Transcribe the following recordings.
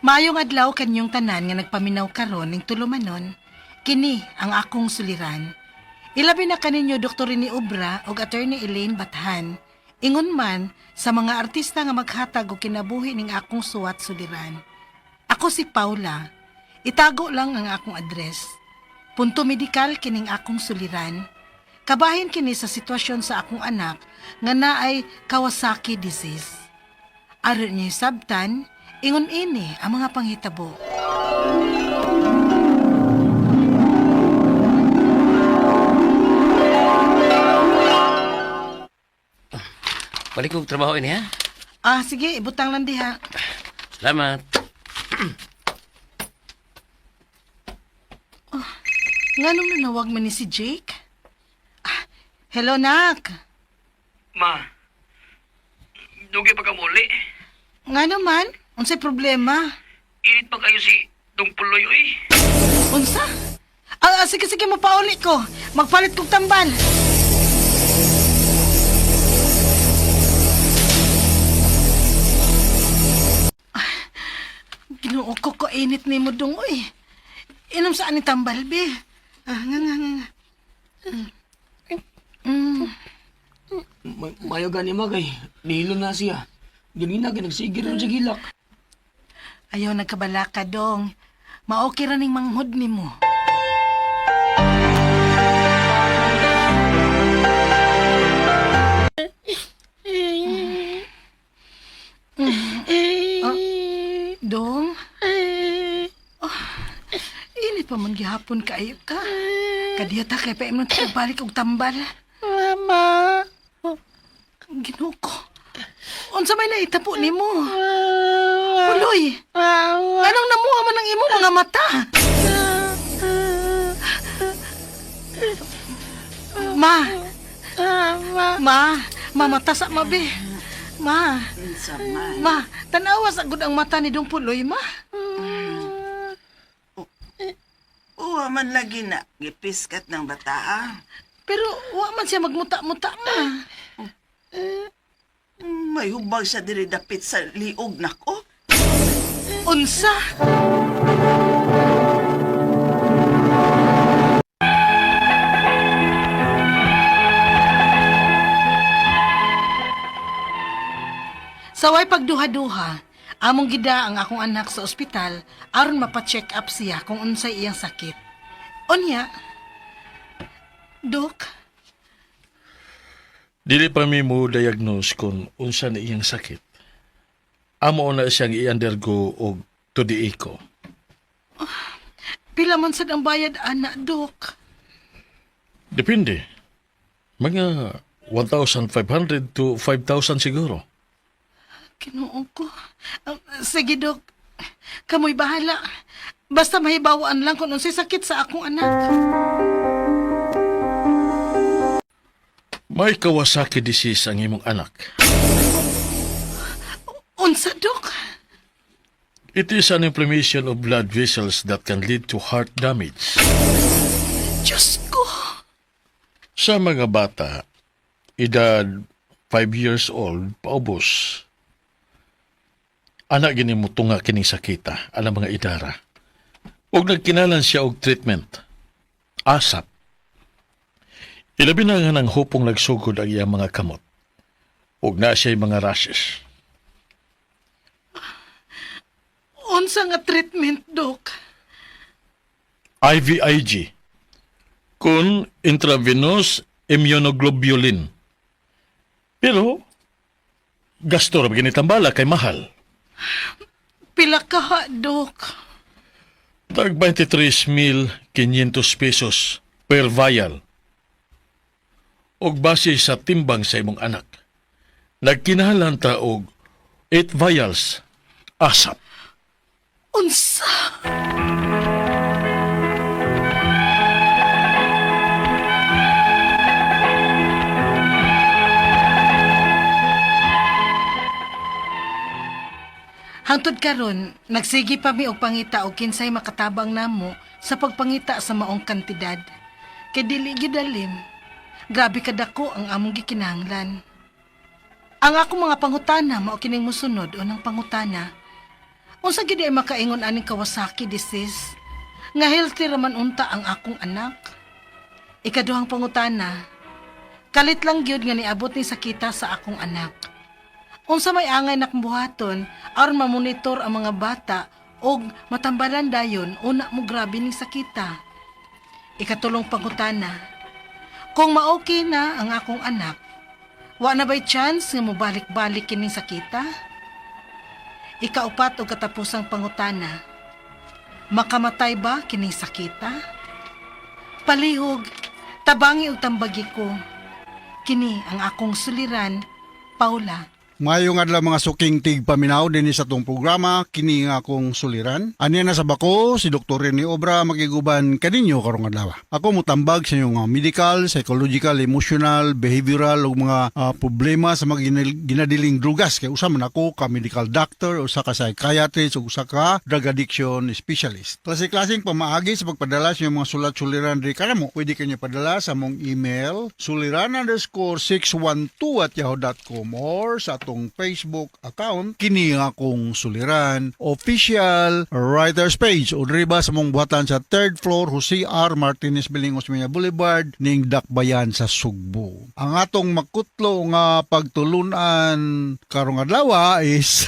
Maayong adlaw kanyong tanan nga nagpaminaw karon ning tulumanon, kini ang akong suliran. Ilabi na kaninyo Dr. ni Obra ug Attorney Elaine Bathan, ingon man sa mga artista nga maghatag og kinabuhi ning akong suwat suliran. Ako si Paula. Itago lang ang akong address. Punto medikal kining akong suliran. Kabahin kini sa sitwasyon sa akong anak nga naay Kawasaki disease. Aron niyo sabtan, ingon ini ang mga panghitabo. Balik kong trabaho ini, ha? Sige, ibutang lang diha. Salamat. Nganong nanawag man ni si Jake? Hello, Nak. Ma, dugi pa ka muli. Nga naman, unsay problema? Init pa kayo si Dong Puloy, oy. Unsa? Sige, mapauli ko. Magpalit kong tambal. Ginoo ko init ni mo dong, oy. Inom saan ni tambal, be? Nga. Mayo gani magay, nihilo na siya. Ganina nagsigir ron sa gilak. Ayaw nagkabala ka, dong. Maokey ra ning manghod ni mo. Dong? Ini pa man gihapon kaayo ka. Kadiya ta kay paimnon ta balik og tambal. Mama. Ginoo ko. Unsa may naitapo nimo? Puloy. Anong namuha man ang imo mga mata? Mata sa mabe. Ma, tanawa sa gud ang mata ni Dong Puloy, ma. Uwa man lagi na gipiskat ng bata. Pero wa man siya magmuta-muta, ma. May hubag siya diri dapit sa liog nako. Unsa? Saway pagduha-duha, among gida ang akong anak sa ospital aron mapa-check up siya kung unsay iyang sakit. Unya, Dok, Dili pa mi mo diagnose kung unsa na iyang sakit. Amo na siyang i-undergo og tudiin ko. pila man sad ang bayad, ana, Dok? Depende. Mga 1,500 to 5,000 siguro. Kinuong ko. Sige, Dok. Kamoy bahala. Basta mahibawaan lang kung unsay sakit sa akong anak. May Kawasaki disease ang imong anak. Unsa, Dok? It is an inflammation of blood vessels that can lead to heart damage. Diyos ko. Sa mga bata, edad 5 years old, paubos. Anak gini mo tunga kining sakita, alang mga idara. Og nagkinalan siya og treatment. ASAP. Ilabi na nga ng hupong nagsugod ang iyang mga kamot. Og na siya'y mga rashes. Unsa nga treatment, Dok? IVIG. Kun intravenous immunoglobulin. Pero, gasto ra ginitambala kay mahal. Pila ka ha, Dok? Tag 23,500 pesos per vial. Og base sa timbang sa imong anak, nagkinahanglan ta og 8 vials ASAP. Unsa? Hangtod karon, nagsigi pa mi og pangita og kinsay makatabang namo sa pagpangita sa maong kantidad. Kay dili gidalim. Grabe kadako ang among gikinahanglan. Ang ako mga pangutana mao kining mosunod unang pangutana. Unsa gid ay makaingon aning Kawasaki disease? Nga healthy raman unta ang akong anak. Ikaduhang pangutana, kalit lang gyud nga niabot ni sakita sa akong anak. Unsa may angay nakbuhaton aron mamonitor ang mga bata og matambalan dayon una mo grabe ni sakita. Ikatulong pangutana, kung maokey na ang akong anak, wa na ba'y chance nga mobalik-balik kining sakita? Ikaupat o katapusang pangutana, makamatay ba kining sakita? Palihog, tabangi og tambagi ko. Kini ang akong suliran, Paula. Mayong adlaw mga suking tig paminaw din sa tong programa kini nga akong suliran. Aniya na sa bako si Dr. Rene Obra magiguban kaninyo karong adlaw. Ako motambag sa inyong medical, psychological, emotional, behavioral ug mga problema sa mga ginadiling drugas kay usa man ako ka medical doctor, usa ka psychiatrist ug usa ka drug addiction specialist. Klase-klaseng pamaagi sa pagpadala sa inyong mga sulat-suliran diri kanamo. Pwede kanyo padala sa mong email suliran_612@yahoo.com or sa atong Facebook account kini nga akong suliran official writers page o driba sa mong buhatan sa 3rd floor Jose R. Martinez Building, Osmeña Boulevard ning Dakbayan sa Sugbo. Ang atong makutlo nga pagtulunan karong adlaw is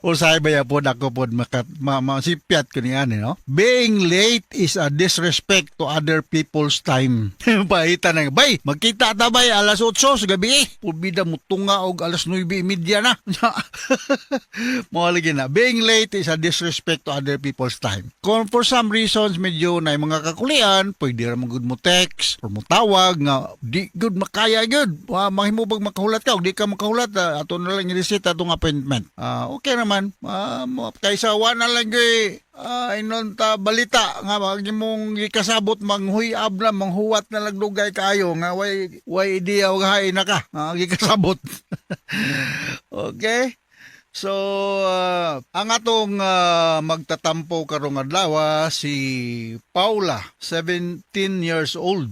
usay baya pod ako pod masipyat ko niyan no. Being late is a disrespect to other people's time. Paita na bay magkita ta bay alas 8 sa gabi. Pulbida mo tunga og alas 9:30 na. Mawala na. Being late is a disrespect to other people's time. Kung for some reasons medyo na mga kakulian, pwede ra good mo text or mo tawag nga di good makaya good. Mahimubag makahulat ka o di ka makahulat ato na lang i-reset atong appointment. Okay naman. Kaysa wala lang inon ta balita nga mong gikasabot manghuyab na manghuwat na lagdugay kayo nga way idea og hay na ka gikasabot. Okay? So, ang atong magtatampo karong adlaw si Paula, 17 years old.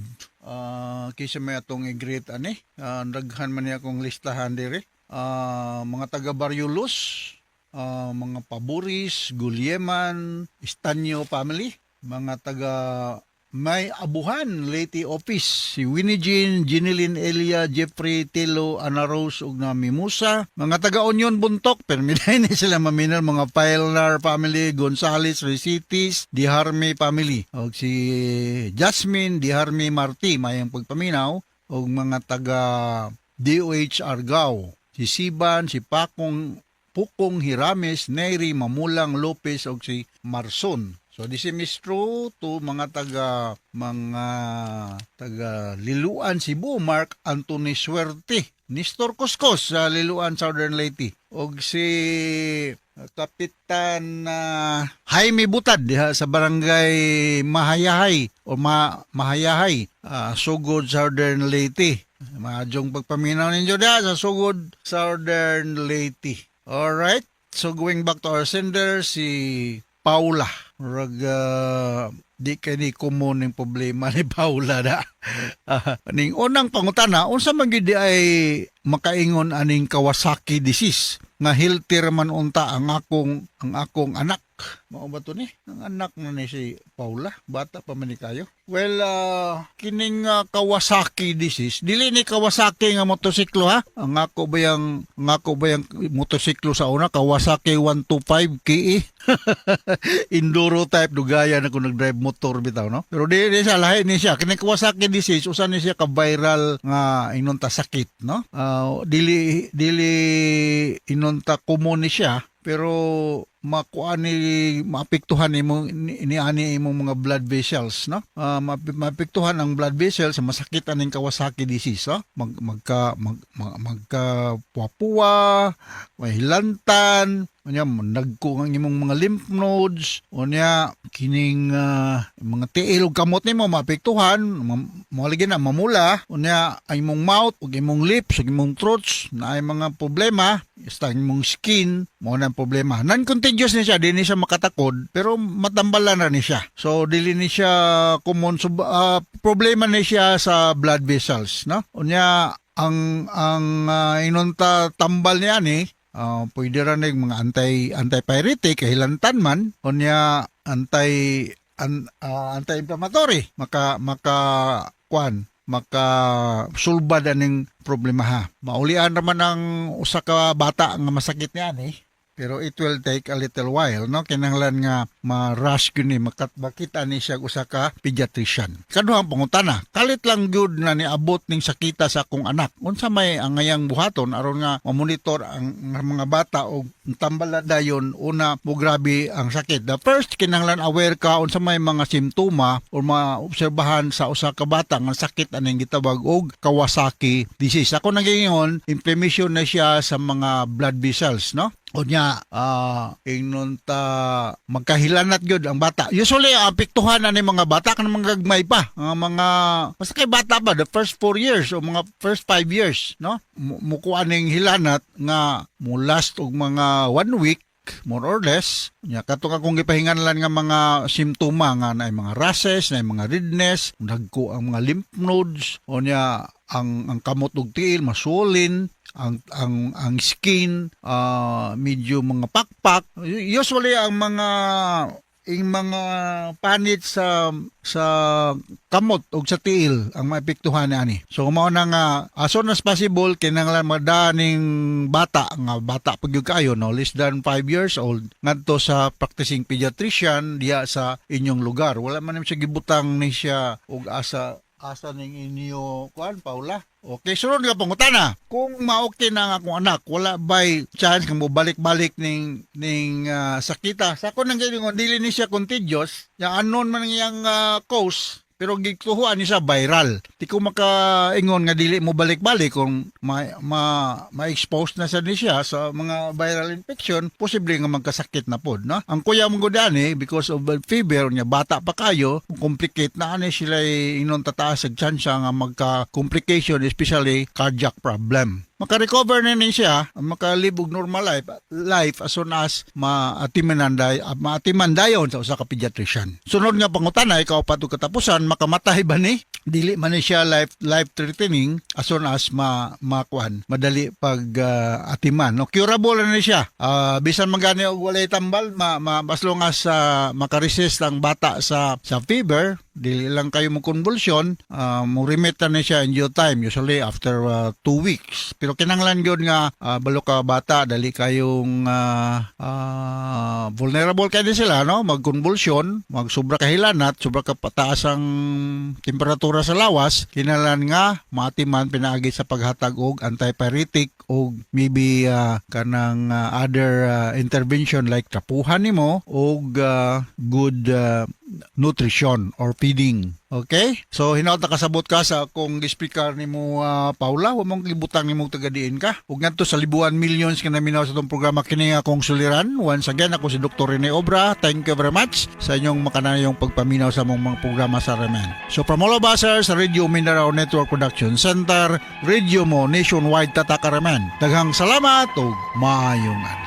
Kisa may atong i-greet ani. Daghan man niya akong listahan diri. Mga taga Barriulos, mga Paboris, Gulyeman, Estanyo family, mga taga May Abuhan, Leyte Office, si Winnie Jean, Ginilyn Elia, Jeffrey Tilo, Ana Rose, ug na Mimosa, mga taga Union Buntok, permiday ni sila maminal, mga Pailnar family, Gonzales, Recitis, Diharme family, ug si Jasmine, Diharme Marti, mayang pagpaminaw, ug mga taga DOH Argao, si Siban, si Pukong Hirames, Neri, Mamulang Lopez, ug si Marson. So this is true to mga taga Liluan Cebu, Mark Anthony Suerte, Nestor Coscos sa Liluan Southern Leyte, og si Kapitan Jaime Butad diha sa barangay Mahayahay o Mahayahay, Sugod Southern Leyte. Maadjong pagpaminaw ninyo diha sa Sugod Southern Leyte. Alright, so going back to our sender, si Paula. Di kay ni common ning problema ni Paula da. Ning unang pangutana, unsa man gid ay makaingon aning Kawasaki disease nga healthy man unta ang akong anak. Mao ba to ni? Ang anak na ni si Paula, bata pa man ni kayo. Well, kining Kawasaki disease, dili ni Kawasaki nga motosiklo ha. Ang ako ba yang motosiklo sa una Kawasaki 125 KE. Enduro type dugaya na ko nag-drive motor bitaw no. Pero di siya lahi ni siya kining Kawasaki disease usa ni siya ka viral nga inunta sakit no. Dili inunta common ni siya pero maapektuhan imong imong mga blood vessels no. Maapektuhan ang blood vessels sa masakit aning Kawasaki disease no? magka puwa, mahilantan, nagkuang imong mga lymph nodes, unya kining mga tiil ug kamot nimo maapektuhan, moaligi na mamula, unya ay imong mouth ug imong lips ug imong throats na ay mga problema, basta imong skin mo na problema. Non-contagious ni siya, dili ni siya makatakod, pero matambalan na ni siya. So dili ni siya common, problema ni siya sa blood vessels, no? Unya ang inunta tambal niya ni pwede ra ning mga anti-pyretic kahilantan man unya anti-inflammatory maka sulbad aning problema ha. Maulian naman ang usa ka bata nga masakit niyan pero it will take a little while, no? Kinahanglan nga ma-rush gyud ni makita ni siya usa ka pediatrician. Kaduhang pangutana, kalit lang gyud na niabot ning sakita sa akong anak. Unsa may angayang buhaton aron nga ma-monitor ang mga bata og tambala dayon una mo grabe ang sakit. The first kinahanglan aware ka unsa may mga simptoma o maobserbahan sa usa ka bata nga sakit aning gitawag og Kawasaki disease. Ako nagingon, inflammation na siya sa mga blood vessels, no? O niya, ingnon ta magkahilanat gyud ang bata. Usually, apektuhan na ni mga bata kan mga gagmay pa. Mga, basta kay bata pa, the first 4 years o mga first 5 years, no? Mukuha ning hilanat nga last og mga 1 week, more or less. Nya kato ka kung gipahinganlan nga mga simptoma nga na mga rashes, na mga redness, nagko ang mga lymph nodes, o niya ang kamot ug tiil masulin, ang skin medyo mga pakpak. Usually ang mga panit sa kamot ug sa tiil ang maepektuhan ani. So mao na nga as soon as possible kinahanglan madaning bata pagyud kayo, no, less than 5 years old ngadto sa practicing pediatrician diya sa inyong lugar. Wala man siya gibutang ni siya og asa ning inyo kuan Paula. Okay, sunod nga pangutana. Kung maokti na nga akong anak, wala ba'y chance kang mo balik-balik ning sakita. Sa ako nang gilingon, dili ni siya contagious. Yang anon man niyang cause, pero gituhuan ni siya viral. Di ko makaingon nga dili mo balik-balik kung ma-expose na siya sa mga viral infection, posible nga magkasakit na pod, no? Ang kuya mong gudani, because of fever niya, bata pa kayo, complicate na ani sila inon tataas ang chance nga magka-complication, especially cardiac problem. Maka-recover na siya, maka-live og normal life as soon as maatiman dayon sa usa ka pediatrician. Sunod nga pangutana, ikaw patug katapusan, makamatay ba ni? Dili man ni siya life threatening as soon as madali pag atiman. No, curable na ni siya. Bisan magani og walay tambal, as long as makaresist ang bata sa fever, dili lang kayo mo convulsion, mo remit na siya in due time, usually after 2 weeks. Pero kinanglan yun nga balo ka bata, dali kayong vulnerable kayo sila, no? Mag-convulsion, mag-sobra kahilanat, sobra ka pataas ang temperatura sa lawas, kinahanglan nga maatiman pinaagi sa paghatag og antipyretic o maybe kanang other intervention like trapuhan nimo og good nutrition or feeding. Okay? So, hinauta kasabot ka sa kung speaker ni mo, Paula, huwag mong libutang ni mo tagadiin ka. Huwag nga to sa libuan millions ka naminaw sa itong programa kini akong suliran. Once again, ako si Dr. Rene Obra. Thank you very much sa inyong makanayong pagpaminaw sa mga programa sa Remen. So, from all of us sa Radio Mindanao Network Production Center, radio mo nationwide tataka Remen. Daghang salamat o maayong